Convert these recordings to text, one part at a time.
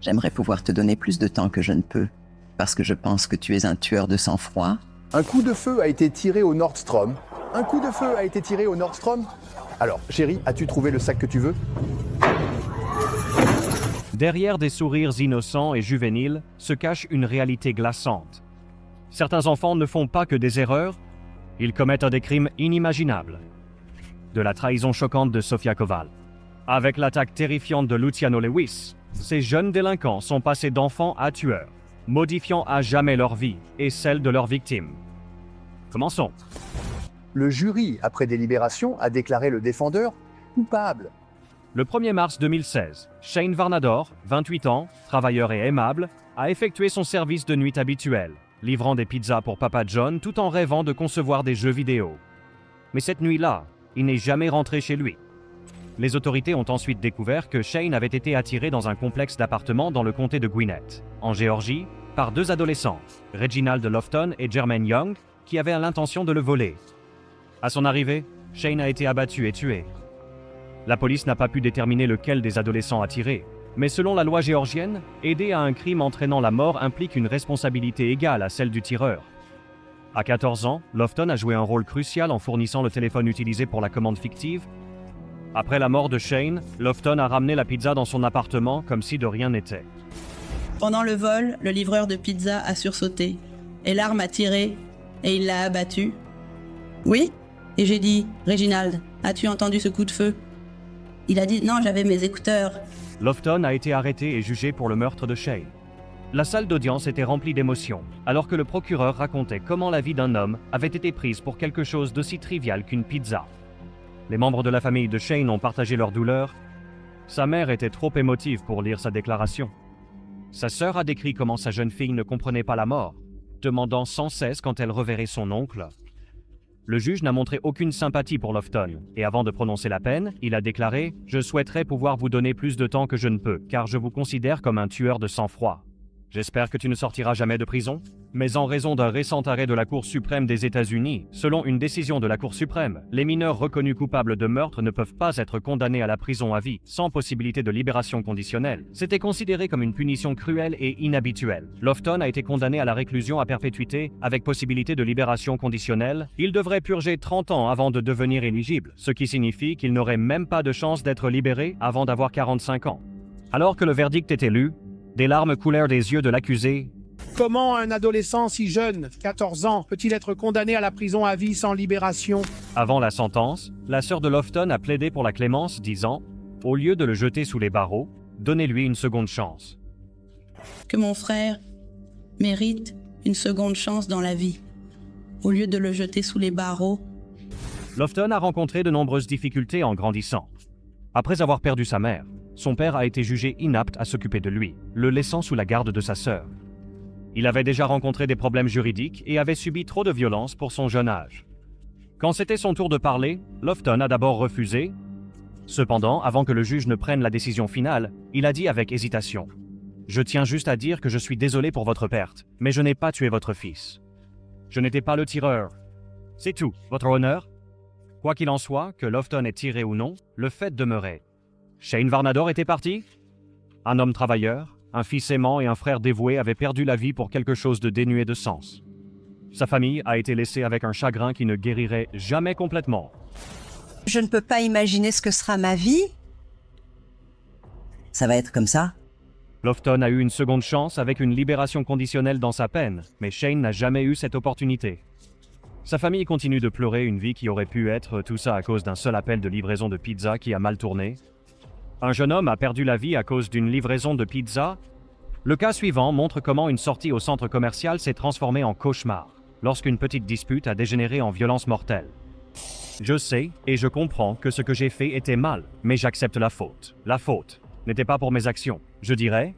J'aimerais pouvoir te donner plus de temps que je ne peux, parce que je pense que tu es un tueur de sang-froid. Un coup de feu a été tiré au Nordstrom. Un coup de feu a été tiré au Nordstrom. Alors, chérie, as-tu trouvé le sac que tu veux? Derrière des sourires innocents et juvéniles se cache une réalité glaçante. Certains enfants ne font pas que des erreurs, ils commettent des crimes inimaginables. De la trahison choquante de Sofia Koval. Avec l'attaque terrifiante de Luciano Lewis, ces jeunes délinquants sont passés d'enfants à tueurs, modifiant à jamais leur vie et celle de leurs victimes. Commençons. Le jury, après délibération, a déclaré le défendeur coupable. Le 1er mars 2016, Shane Varnador, 28 ans, travailleur et aimable, a effectué son service de nuit habituel, livrant des pizzas pour Papa John tout en rêvant de concevoir des jeux vidéo. Mais cette nuit-là, il n'est jamais rentré chez lui. Les autorités ont ensuite découvert que Shane avait été attiré dans un complexe d'appartements dans le comté de Gwinnett, en Géorgie, par deux adolescents, Reginald Lofton et Jermaine Young, qui avaient l'intention de le voler. À son arrivée, Shane a été abattu et tué. La police n'a pas pu déterminer lequel des adolescents a tiré, mais selon la loi géorgienne, aider à un crime entraînant la mort implique une responsabilité égale à celle du tireur. À 14 ans, Lofton a joué un rôle crucial en fournissant le téléphone utilisé pour la commande fictive. Après la mort de Shane, Lofton a ramené la pizza dans son appartement comme si de rien n'était. Pendant le vol, le livreur de pizza a sursauté, et l'arme a tiré, et il l'a abattu. Oui? Et j'ai dit, Reginald, as-tu entendu ce coup de feu? Il a dit, non, j'avais mes écouteurs. Lofton a été arrêté et jugé pour le meurtre de Shane. La salle d'audience était remplie d'émotions, alors que le procureur racontait comment la vie d'un homme avait été prise pour quelque chose d'aussi trivial qu'une pizza. Les membres de la famille de Shane ont partagé leur douleur. Sa mère était trop émotive pour lire sa déclaration. Sa sœur a décrit comment sa jeune fille ne comprenait pas la mort, demandant sans cesse quand elle reverrait son oncle. Le juge n'a montré aucune sympathie pour Lofton, et avant de prononcer la peine, il a déclaré « Je souhaiterais pouvoir vous donner plus de temps que je ne peux, car je vous considère comme un tueur de sang-froid. J'espère que tu ne sortiras jamais de prison. » Mais en raison d'un récent arrêt de la Cour suprême des États-Unis, selon une décision de la Cour suprême, les mineurs reconnus coupables de meurtre ne peuvent pas être condamnés à la prison à vie, sans possibilité de libération conditionnelle. C'était considéré comme une punition cruelle et inhabituelle. Lofton a été condamné à la réclusion à perpétuité, avec possibilité de libération conditionnelle. Il devrait purger 30 ans avant de devenir éligible, ce qui signifie qu'il n'aurait même pas de chance d'être libéré avant d'avoir 45 ans. Alors que le verdict était lu, des larmes coulèrent des yeux de l'accusé. Comment un adolescent si jeune, 14 ans, peut-il être condamné à la prison à vie sans libération? Avant la sentence, la sœur de Lofton a plaidé pour la clémence, disant « Au lieu de le jeter sous les barreaux, donnez-lui une seconde chance. » Que mon frère mérite une seconde chance dans la vie, au lieu de le jeter sous les barreaux. Lofton a rencontré de nombreuses difficultés en grandissant. Après avoir perdu sa mère, son père a été jugé inapte à s'occuper de lui, le laissant sous la garde de sa sœur. Il avait déjà rencontré des problèmes juridiques et avait subi trop de violence pour son jeune âge. Quand c'était son tour de parler, Lofton a d'abord refusé. Cependant, avant que le juge ne prenne la décision finale, il a dit avec hésitation « Je tiens juste à dire que je suis désolé pour votre perte, mais je n'ai pas tué votre fils. Je n'étais pas le tireur. C'est tout, votre honneur. » Quoi qu'il en soit, que Lofton ait tiré ou non, le fait demeurait. Shane Varnador était parti? Un homme travailleur, un fils aimant et un frère dévoué avaient perdu la vie pour quelque chose de dénué de sens. Sa famille a été laissée avec un chagrin qui ne guérirait jamais complètement. Je ne peux pas imaginer ce que sera ma vie. Ça va être comme ça? Lofton a eu une seconde chance avec une libération conditionnelle dans sa peine, mais Shane n'a jamais eu cette opportunité. Sa famille continue de pleurer une vie qui aurait pu être tout ça à cause d'un seul appel de livraison de pizza qui a mal tourné. Un jeune homme a perdu la vie à cause d'une livraison de pizza. Le cas suivant montre comment une sortie au centre commercial s'est transformée en cauchemar, lorsqu'une petite dispute a dégénéré en violence mortelle. Je sais et je comprends que ce que j'ai fait était mal, mais j'accepte la faute. La faute n'était pas pour mes actions. Je dirais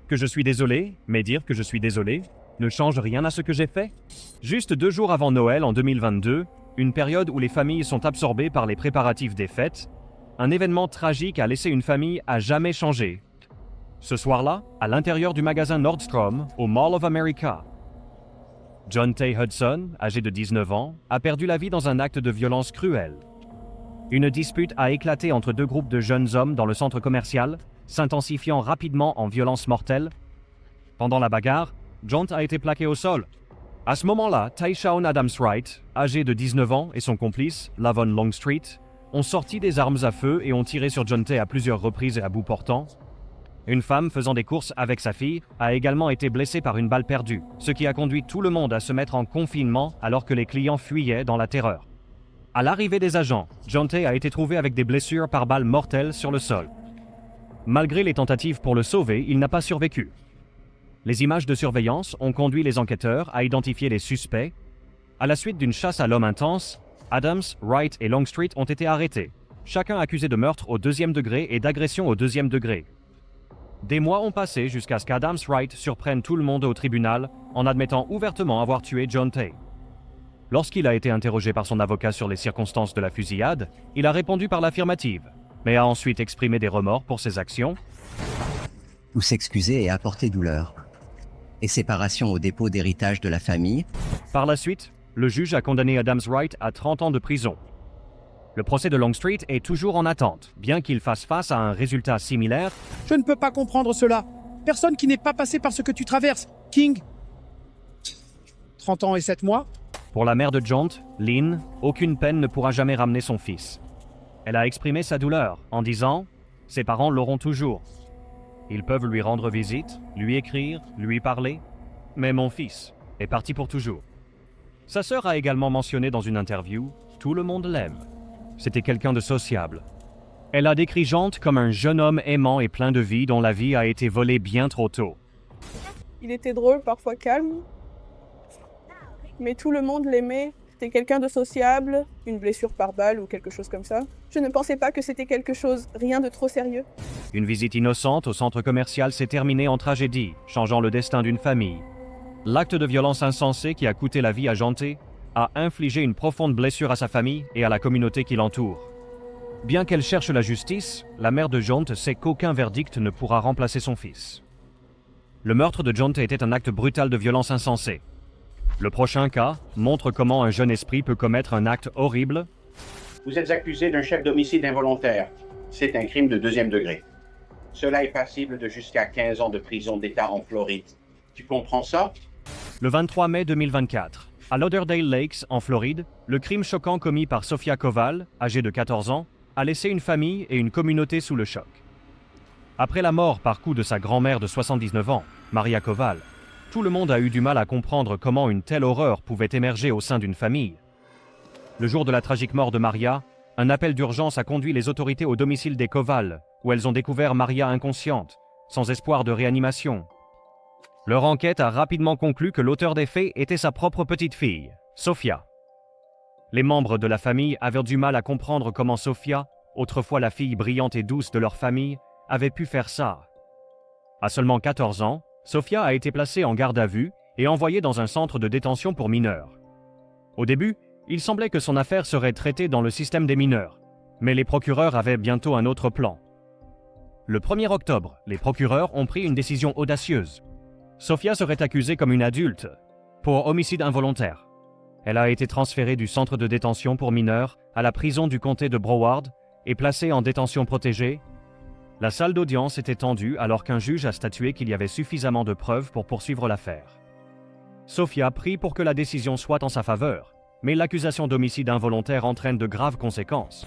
que je suis désolé, mais dire que je suis désolé ne change rien à ce que j'ai fait. Juste 2 jours avant Noël en 2022, une période où les familles sont absorbées par les préparatifs des fêtes, un événement tragique a laissé une famille à jamais changer. Ce soir-là, à l'intérieur du magasin Nordstrom, au Mall of America, John Tay Hudson, âgé de 19 ans, a perdu la vie dans un acte de violence cruelle. Une dispute a éclaté entre 2 groupes de jeunes hommes dans le centre commercial. s'intensifiant rapidement en violence mortelle. Pendant la bagarre, Jont a été plaqué au sol. À ce moment-là, Tyshawn Adams-Wright, âgé de 19 ans, et son complice, Lavon Longstreet, ont sorti des armes à feu et ont tiré sur Jonte à plusieurs reprises et à bout portant. Une femme faisant des courses avec sa fille a également été blessée par une balle perdue, ce qui a conduit tout le monde à se mettre en confinement alors que les clients fuyaient dans la terreur. À l'arrivée des agents, Jonte a été trouvé avec des blessures par balle mortelles sur le sol. Malgré les tentatives pour le sauver, il n'a pas survécu. Les images de surveillance ont conduit les enquêteurs à identifier les suspects. À la suite d'une chasse à l'homme intense, Adams, Wright et Longstreet ont été arrêtés, chacun accusé de meurtre au 2e degré et d'agression au 2e degré. Des mois ont passé jusqu'à ce qu'Adams Wright surprenne tout le monde au tribunal en admettant ouvertement avoir tué Jonte. Lorsqu'il a été interrogé par son avocat sur les circonstances de la fusillade, il a répondu par l'affirmative, mais a ensuite exprimé des remords pour ses actions. Ou s'excuser et apporter douleur. Et séparation au dépôt d'héritage de la famille. Par la suite, le juge a condamné Adams Wright à 30 ans de prison. Le procès de Longstreet est toujours en attente, bien qu'il fasse face à un résultat similaire. Je ne peux pas comprendre cela. Personne qui n'est pas passé par ce que tu traverses. King. 30 ans et 7 mois. Pour la mère de Jont, Lynn, aucune peine ne pourra jamais ramener son fils. Elle a exprimé sa douleur en disant « Ses parents l'auront toujours. Ils peuvent lui rendre visite, lui écrire, lui parler, mais mon fils est parti pour toujours. » Sa sœur a également mentionné dans une interview « Tout le monde l'aime. C'était quelqu'un de sociable. » Elle a décrit Jont comme un jeune homme aimant et plein de vie dont la vie a été volée bien trop tôt. Il était drôle, parfois calme, mais tout le monde l'aimait. C'était quelqu'un de sociable, une blessure par balle ou quelque chose comme ça. Je ne pensais pas que c'était quelque chose, rien de trop sérieux. Une visite innocente au centre commercial s'est terminée en tragédie, changeant le destin d'une famille. L'acte de violence insensé qui a coûté la vie à Jonte a infligé une profonde blessure à sa famille et à la communauté qui l'entoure. Bien qu'elle cherche la justice, la mère de Jont sait qu'aucun verdict ne pourra remplacer son fils. Le meurtre de Jonte était un acte brutal de violence insensée. Le prochain cas montre comment un jeune esprit peut commettre un acte horrible. Vous êtes accusé d'un chef d'homicide involontaire. C'est un crime de 2e degré. Cela est passible de jusqu'à 15 ans de prison d'État en Floride. Tu comprends ça? Le 23 mai 2024, à Lauderdale Lakes, en Floride, le crime choquant commis par Sofia Koval, âgée de 14 ans, a laissé une famille et une communauté sous le choc. Après la mort par coup de sa grand-mère de 79 ans, Maria Koval, tout le monde a eu du mal à comprendre comment une telle horreur pouvait émerger au sein d'une famille. Le jour de la tragique mort de Maria, un appel d'urgence a conduit les autorités au domicile des Koval, où elles ont découvert Maria inconsciente, sans espoir de réanimation. Leur enquête a rapidement conclu que l'auteur des faits était sa propre petite-fille, Sofia. Les membres de la famille avaient du mal à comprendre comment Sofia, autrefois la fille brillante et douce de leur famille, avait pu faire ça. À seulement 14 ans, Sofia a été placée en garde à vue et envoyée dans un centre de détention pour mineurs. Au début, il semblait que son affaire serait traitée dans le système des mineurs, mais les procureurs avaient bientôt un autre plan. Le 1er octobre, les procureurs ont pris une décision audacieuse. Sofia serait accusée comme une adulte pour homicide involontaire. Elle a été transférée du centre de détention pour mineurs à la prison du comté de Broward et placée en détention protégée. La salle d'audience était tendue alors qu'un juge a statué qu'il y avait suffisamment de preuves pour poursuivre l'affaire. Sofia prie pour que la décision soit en sa faveur, mais l'accusation d'homicide involontaire entraîne de graves conséquences.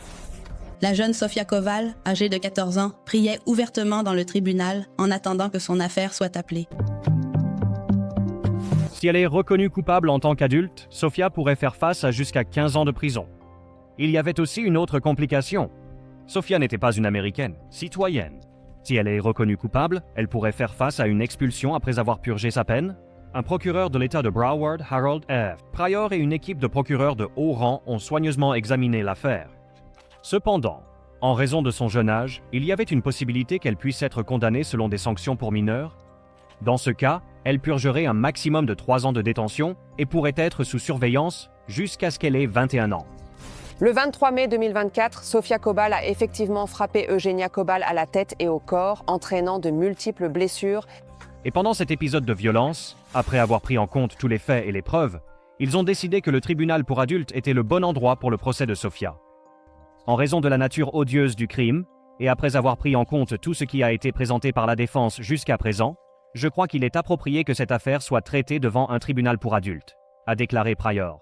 La jeune Sofia Koval, âgée de 14 ans, priait ouvertement dans le tribunal en attendant que son affaire soit appelée. Si elle est reconnue coupable en tant qu'adulte, Sofia pourrait faire face à jusqu'à 15 ans de prison. Il y avait aussi une autre complication. Sofia n'était pas une Américaine, citoyenne. Si elle est reconnue coupable, elle pourrait faire face à une expulsion après avoir purgé sa peine. Un procureur de l'État de Broward, Harold F. Pryor et une équipe de procureurs de haut rang ont soigneusement examiné l'affaire. Cependant, en raison de son jeune âge, il y avait une possibilité qu'elle puisse être condamnée selon des sanctions pour mineurs. Dans ce cas, elle purgerait un maximum de 3 ans de détention et pourrait être sous surveillance jusqu'à ce qu'elle ait 21 ans. Le 23 mai 2024, Sofia Koval a effectivement frappé Eugenia Koval à la tête et au corps, entraînant de multiples blessures. Et pendant cet épisode de violence, après avoir pris en compte tous les faits et les preuves, ils ont décidé que le tribunal pour adultes était le bon endroit pour le procès de Sofia. En raison de la nature odieuse du crime, et après avoir pris en compte tout ce qui a été présenté par la défense jusqu'à présent, je crois qu'il est approprié que cette affaire soit traitée devant un tribunal pour adultes, a déclaré Pryor.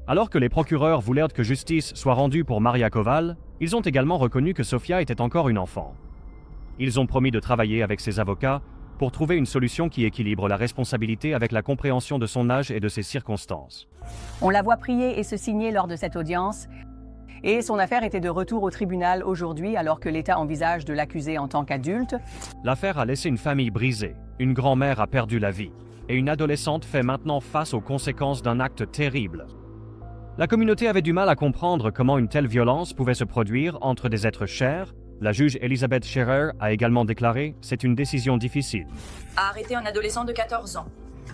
Alors que les procureurs voulaient que justice soit rendue pour Maria Koval, ils ont également reconnu que Sofia était encore une enfant. Ils ont promis de travailler avec ses avocats pour trouver une solution qui équilibre la responsabilité avec la compréhension de son âge et de ses circonstances. On la voit prier et se signer lors de cette audience, et son affaire était de retour au tribunal aujourd'hui alors que l'État envisage de l'accuser en tant qu'adulte. L'affaire a laissé une famille brisée, une grand-mère a perdu la vie, et une adolescente fait maintenant face aux conséquences d'un acte terrible. La communauté avait du mal à comprendre comment une telle violence pouvait se produire entre des êtres chers. La juge Elizabeth Scherer a également déclaré « C'est une décision difficile ». A arrêté un adolescent de 14 ans,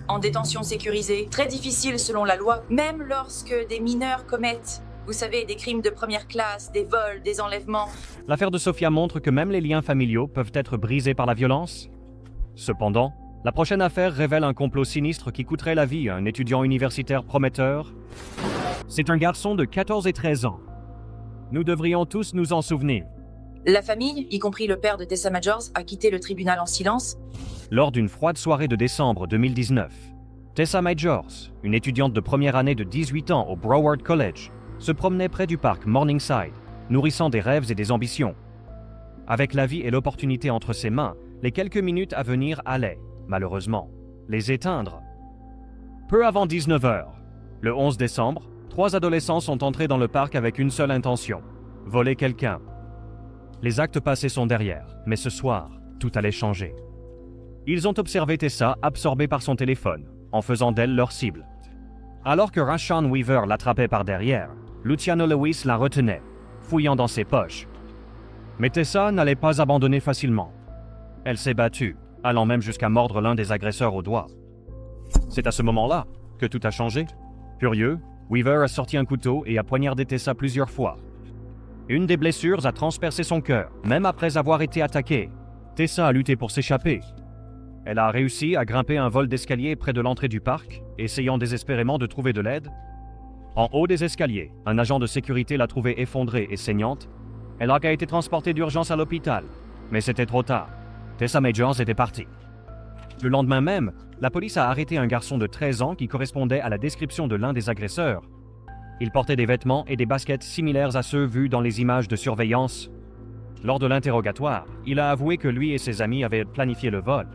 en détention sécurisée, très difficile selon la loi, même lorsque des mineurs commettent, vous savez, des crimes de première classe, des vols, des enlèvements. L'affaire de Sofia montre que même les liens familiaux peuvent être brisés par la violence. Cependant, la prochaine affaire révèle un complot sinistre qui coûterait la vie à un étudiant universitaire prometteur. C'est un garçon de 14 et 13 ans. Nous devrions tous nous en souvenir. La famille, y compris le père de Tessa Majors, a quitté le tribunal en silence. Lors d'une froide soirée de décembre 2019, Tessa Majors, une étudiante de première année de 18 ans au Broward College, se promenait près du parc Morningside, nourrissant des rêves et des ambitions. Avec la vie et l'opportunité entre ses mains, les quelques minutes à venir allaient, malheureusement, les éteindre. Peu avant 19 h, le 11 décembre, 3 adolescents sont entrés dans le parc avec une seule intention, voler quelqu'un. Les actes passés sont derrière, mais ce soir, tout allait changer. Ils ont observé Tessa absorbée par son téléphone, en faisant d'elle leur cible. Alors que Rashawn Weaver l'attrapait par derrière, Luciano Lewis la retenait, fouillant dans ses poches. Mais Tessa n'allait pas abandonner facilement. Elle s'est battue, allant même jusqu'à mordre l'un des agresseurs au doigt. C'est à ce moment-là que tout a changé. Furieux, Weaver a sorti un couteau et a poignardé Tessa plusieurs fois. Une des blessures a transpercé son cœur, même après avoir été attaquée. Tessa a lutté pour s'échapper. Elle a réussi à grimper un vol d'escalier près de l'entrée du parc, essayant désespérément de trouver de l'aide. En haut des escaliers, un agent de sécurité l'a trouvée effondrée et saignante. Elle a été transportée d'urgence à l'hôpital, mais c'était trop tard. Tessa Majors était partie. Le lendemain même, la police a arrêté un garçon de 13 ans qui correspondait à la description de l'un des agresseurs. Il portait des vêtements et des baskets similaires à ceux vus dans les images de surveillance. Lors de l'interrogatoire, il a avoué que lui et ses amis avaient planifié le vol,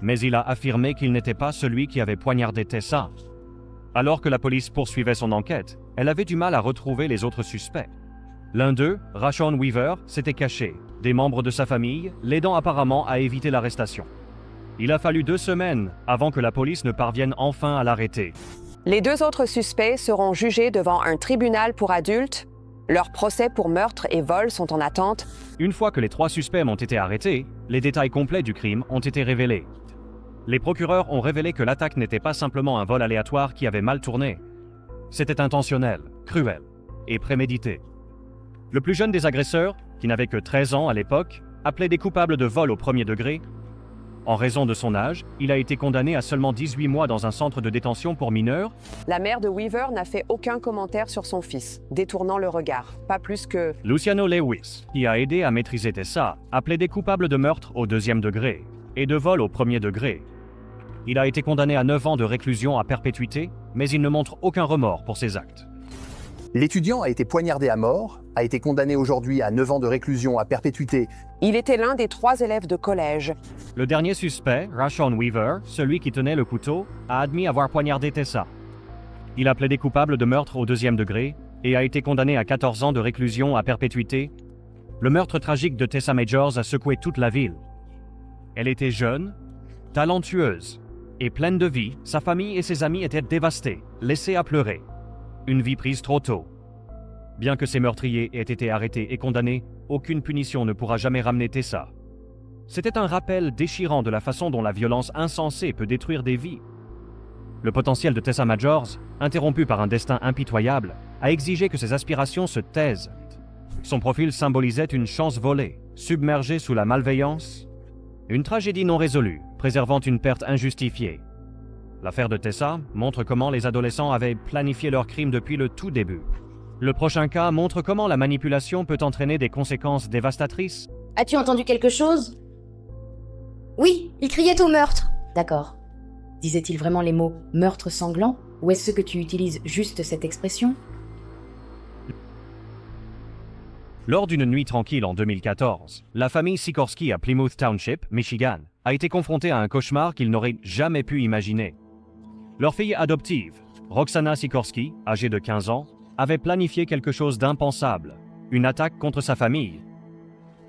mais il a affirmé qu'il n'était pas celui qui avait poignardé Tessa. Alors que la police poursuivait son enquête, elle avait du mal à retrouver les autres suspects. L'un d'eux, Rashawn Weaver, s'était caché, des membres de sa famille l'aidant apparemment à éviter l'arrestation. Il a fallu 2 semaines avant que la police ne parvienne enfin à l'arrêter. Les 2 autres suspects seront jugés devant un tribunal pour adultes. Leurs procès pour meurtre et vol sont en attente. Une fois que les 3 suspects ont été arrêtés, les détails complets du crime ont été révélés. Les procureurs ont révélé que l'attaque n'était pas simplement un vol aléatoire qui avait mal tourné. C'était intentionnel, cruel et prémédité. Le plus jeune des agresseurs, qui n'avait que 13 ans à l'époque, appelait des coupables de vol au premier degré. En raison de son âge, il a été condamné à seulement 18 mois dans un centre de détention pour mineurs. La mère de Weaver n'a fait aucun commentaire sur son fils, détournant le regard, pas plus que... Luciano Lewis, qui a aidé à maîtriser Tessa, a plaidé coupable de meurtre au 2e degré et de vol au 1er degré. Il a été condamné à 9 ans de réclusion à perpétuité, mais il ne montre aucun remords pour ses actes. L'étudiant a été poignardé à mort, a été condamné aujourd'hui à 9 ans de réclusion à perpétuité. Il était l'un des 3 élèves de collège. Le dernier suspect, Rashawn Weaver, celui qui tenait le couteau, a admis avoir poignardé Tessa. Il a plaidé coupable de meurtre au 2e degré et a été condamné à 14 ans de réclusion à perpétuité. Le meurtre tragique de Tessa Majors a secoué toute la ville. Elle était jeune, talentueuse et pleine de vie. Sa famille et ses amis étaient dévastés, laissés à pleurer. Une vie prise trop tôt. Bien que ces meurtriers aient été arrêtés et condamnés, aucune punition ne pourra jamais ramener Tessa. C'était un rappel déchirant de la façon dont la violence insensée peut détruire des vies. Le potentiel de Tessa Majors, interrompu par un destin impitoyable, a exigé que ses aspirations se taisent. Son profil symbolisait une chance volée, submergée sous la malveillance. Une tragédie non résolue, préservant une perte injustifiée. L'affaire de Tessa montre comment les adolescents avaient planifié leur crime depuis le tout début. Le prochain cas montre comment la manipulation peut entraîner des conséquences dévastatrices. As-tu entendu quelque chose? Oui, il criait au meurtre. D'accord. Disait-il vraiment les mots « meurtre sanglant » ou est-ce que tu utilises juste cette expression? Lors d'une nuit tranquille en 2014, la famille Sikorski à Plymouth Township, Michigan, a été confrontée à un cauchemar qu'ils n'auraient jamais pu imaginer. Leur fille adoptive, Roxana Sikorski, âgée de 15 ans, avait planifié quelque chose d'impensable, une attaque contre sa famille.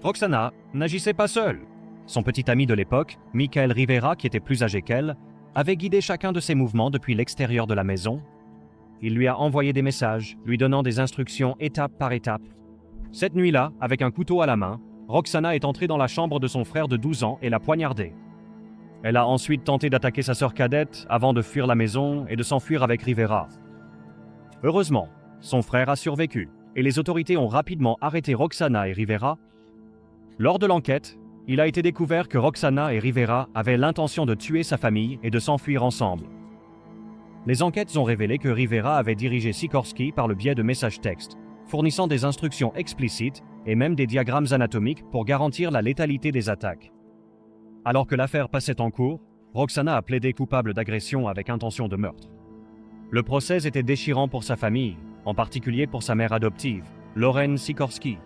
Roxana n'agissait pas seule. Son petit ami de l'époque, Michael Rivera, qui était plus âgé qu'elle, avait guidé chacun de ses mouvements depuis l'extérieur de la maison. Il lui a envoyé des messages, lui donnant des instructions étape par étape. Cette nuit-là, avec un couteau à la main, Roxana est entrée dans la chambre de son frère de 12 ans et l'a poignardé. Elle a ensuite tenté d'attaquer sa sœur cadette avant de fuir la maison et de s'enfuir avec Rivera. Heureusement, son frère a survécu et les autorités ont rapidement arrêté Roxana et Rivera. Lors de l'enquête, il a été découvert que Roxana et Rivera avaient l'intention de tuer sa famille et de s'enfuir ensemble. Les enquêtes ont révélé que Rivera avait dirigé Sikorski par le biais de messages textes, fournissant des instructions explicites et même des diagrammes anatomiques pour garantir la létalité des attaques. Alors que l'affaire passait en cours, Roxana a plaidé coupable d'agression avec intention de meurtre. Le procès était déchirant pour sa famille, en particulier pour sa mère adoptive, Lorraine Sikorski.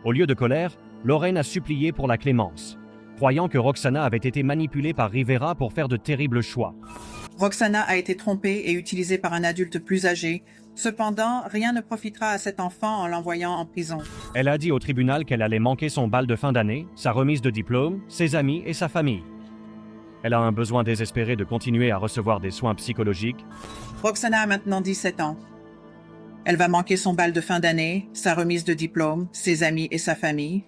Au lieu de colère, Lorraine a supplié pour la clémence, croyant que Roxana avait été manipulée par Rivera pour faire de terribles choix. Roxana a été trompée et utilisée par un adulte plus âgé. Cependant, rien ne profitera à cet enfant en l'envoyant en prison. Elle a dit au tribunal qu'elle allait manquer son bal de fin d'année, sa remise de diplôme, ses amis et sa famille. Elle a un besoin désespéré de continuer à recevoir des soins psychologiques. Roxana a maintenant 17 ans. Elle va manquer son bal de fin d'année, sa remise de diplôme, ses amis et sa famille.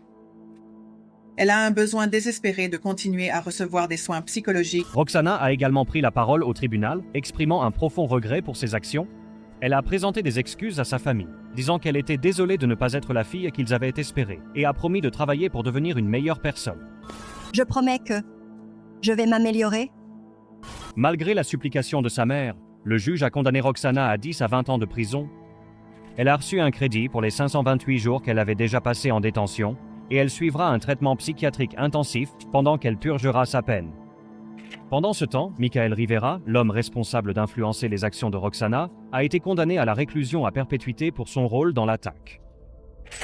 Elle a un besoin désespéré de continuer à recevoir des soins psychologiques. Roxana a également pris la parole au tribunal, exprimant un profond regret pour ses actions. Elle a présenté des excuses à sa famille, disant qu'elle était désolée de ne pas être la fille qu'ils avaient espérée, et a promis de travailler pour devenir une meilleure personne. Je promets que je vais m'améliorer. Malgré la supplication de sa mère, le juge a condamné Roxana à 10 à 20 ans de prison. Elle a reçu un crédit pour les 528 jours qu'elle avait déjà passés en détention, et elle suivra un traitement psychiatrique intensif pendant qu'elle purgera sa peine. Pendant ce temps, Michael Rivera, l'homme responsable d'influencer les actions de Roxana, a été condamné à la réclusion à perpétuité pour son rôle dans l'attaque.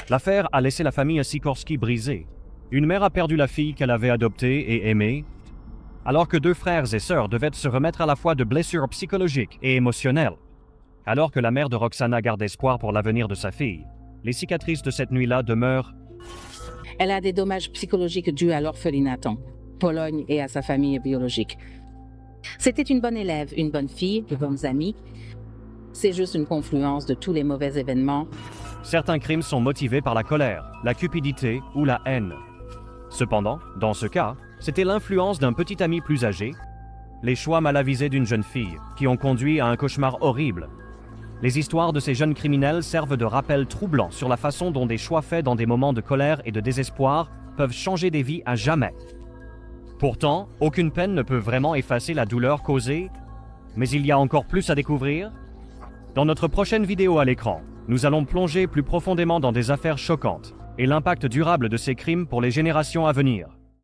L'affaire a laissé la famille Sikorski brisée. Une mère a perdu la fille qu'elle avait adoptée et aimée, alors que deux frères et sœurs devaient se remettre à la fois de blessures psychologiques et émotionnelles. Alors que la mère de Roxana garde espoir pour l'avenir de sa fille, les cicatrices de cette nuit-là demeurent. Elle a des dommages psychologiques dus à l'orphelinat, Pologne et à sa famille biologique. C'était une bonne élève, une bonne fille, de bonnes amies. C'est juste une confluence de tous les mauvais événements. Certains crimes sont motivés par la colère, la cupidité ou la haine. Cependant, dans ce cas, c'était l'influence d'un petit ami plus âgé, les choix mal avisés d'une jeune fille, qui ont conduit à un cauchemar horrible. Les histoires de ces jeunes criminels servent de rappel troublant sur la façon dont des choix faits dans des moments de colère et de désespoir peuvent changer des vies à jamais. Pourtant, aucune peine ne peut vraiment effacer la douleur causée, mais il y a encore plus à découvrir. Dans notre prochaine vidéo à l'écran, nous allons plonger plus profondément dans des affaires choquantes et l'impact durable de ces crimes pour les générations à venir.